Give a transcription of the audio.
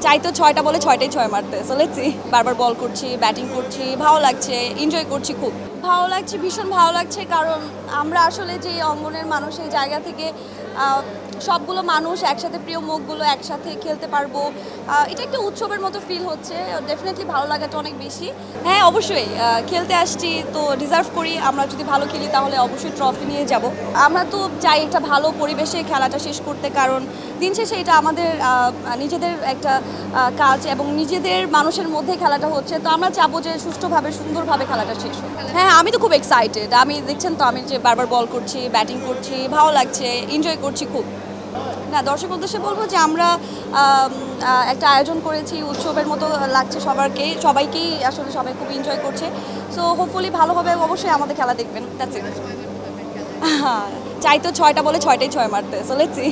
চাই তো ৬টা বলে ৬টাই ৬ মারতে। So let's see. বারবার বল করছি, ব্যাটিং করছি, ভালো লাগছে, এনজয় করছি খুব। ভালো লাগছে, ভীষণ ভালো লাগছে কারণ আমরা আসলে যে অঙ্গনের মানুষ এই জায়গা থেকে সবগুলো মানুষ একসাথে প্রিয় মুখগুলো একসাথে খেলতে পারবো, এটা একটা উৎসবের মতো ফিল হচ্ছে। ডেফিনেটলি ভালো লাগাটা অনেক বেশি। হ্যাঁ অবশ্যই খেলতে আসছি তো ডিজার্ভ করি, আমরা যদি ভালো খেলি তাহলে অবশ্যই ট্রফি নিয়ে যাব। আমরা তো চাই একটা ভালো পরিবেশে খেলাটা শেষ করতে, কারণ দিন শেষে এটা আমাদের নিজেদের একটা কাজ এবং নিজেদের মানুষের মধ্যে খেলাটা হচ্ছে, তো আমরা চাবো যে সুষ্ঠুভাবে সুন্দরভাবে খেলাটা শেষ হোক। হ্যাঁ আমি তো খুব এক্সাইটেড, আমি দেখছেন তো আমি যে বারবার বল করছি, ব্যাটিং করছি, ভালো লাগছে, এনজয় করছি খুব। না দর্শক উদ্দেশ্যে বলবো যে আমরা একটা আয়োজন করেছি, উৎসবের মতো লাগছে সবাইকেই আসলে সবাই খুব এনজয় করছে। সো হোপফুলি ভালো হবে, অবশ্যই আমাদের খেলা দেখবেন। That's it. চাই তো ৬টা বলে ৬টাই ৬ মারতে। So let's see.